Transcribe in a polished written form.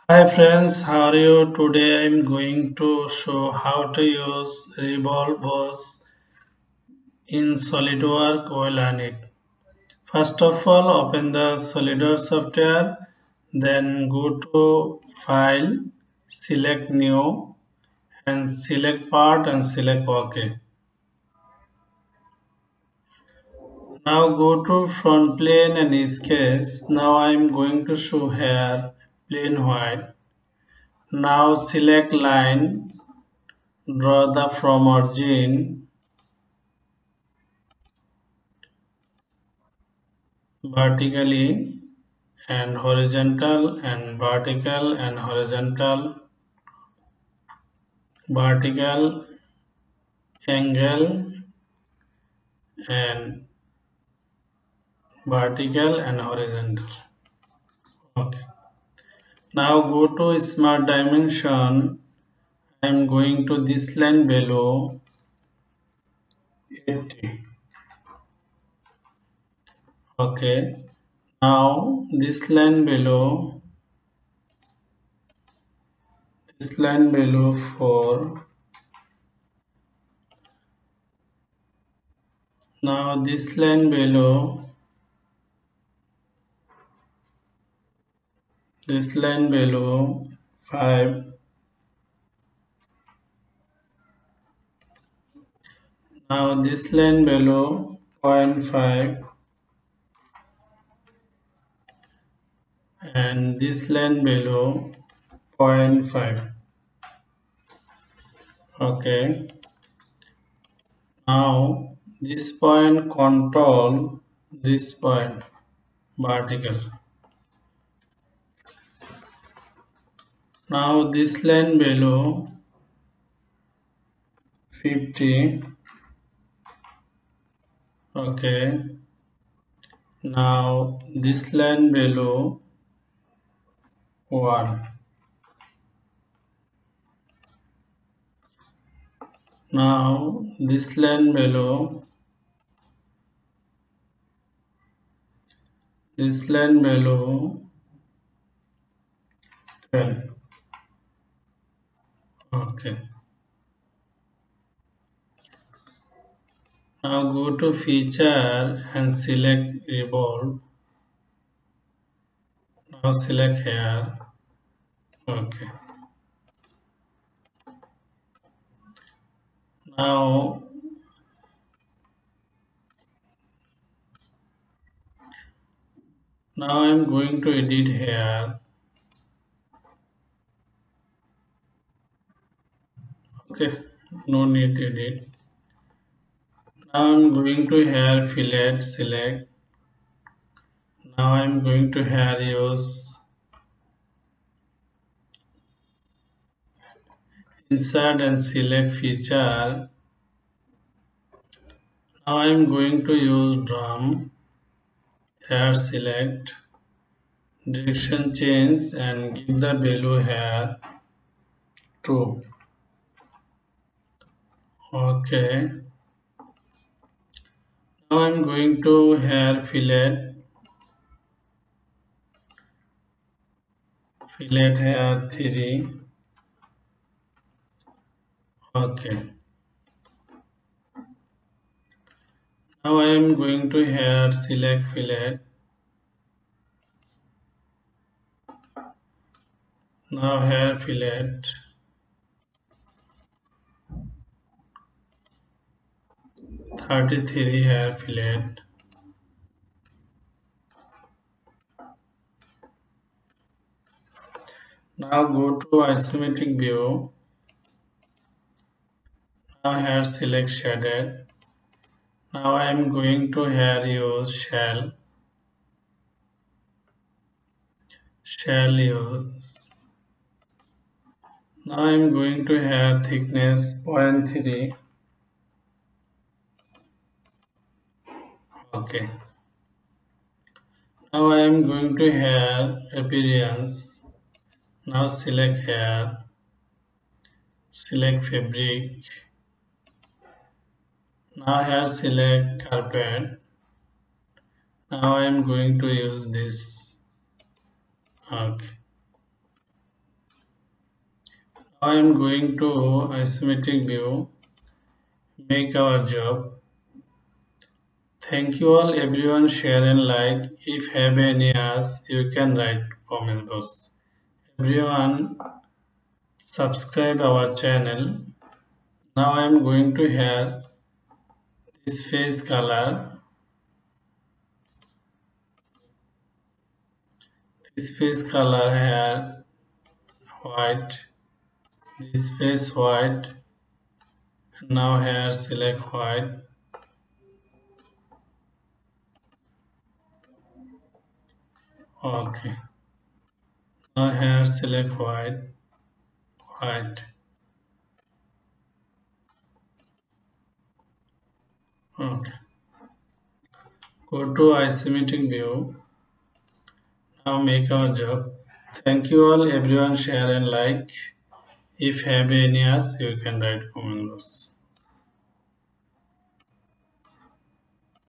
Hi friends, how are you? Today I am going to show how to use Revolved Boss in SolidWorks. We'll learn it. First of all, open the SolidWorks software, then go to File, select New, and select Part and select OK. Now go to Front Plane and Sketch. Now I am going to show here plain white. Now select line, draw the from origin vertically and horizontal and vertical angle and vertical and horizontal. Okay. Now go to smart dimension. I am going to this line below 80. Okay. Now this line below 4. Now this line below 5. Now this line below zero point 0.5 and this line below zero point 0.5. Okay. Now this point control this point vertical. Now this line below 50. Okay. Now this line below 1. Now this line below 10. Okay. Now go to feature and select revolve. Now select here. Okay. Now I'm going to edit here. Okay, no need to edit. Now I'm going to here fillet select. Now I'm going to here use insert and select feature. Now I'm going to use drum. Here select direction change and give the value here true. Okay. Now I'm going to here fillet here 3. Okay. Now I am going to here select fillet. Now here fillet. (33) here fillet. Now go to isometric view. Now here select shaded. Now I am going to here use shell use. Now I am going to here thickness 0.3. Okay. Now I am going to here appearance. Now select here, select fabric. Now here select carpet. Now I am going to use this. Okay. I am going to isometric view, make our job. Thank you all everyone, share and like. If have any ask, you can write comment box. Everyone subscribe our channel. Now I am going to have this face color. This face color here white. This face white. Now here select white. Okay. Now here select white. White. Okay. Go to isometric view. Now make our job. Thank you all everyone, share and like. If have any ask, you can write comment box.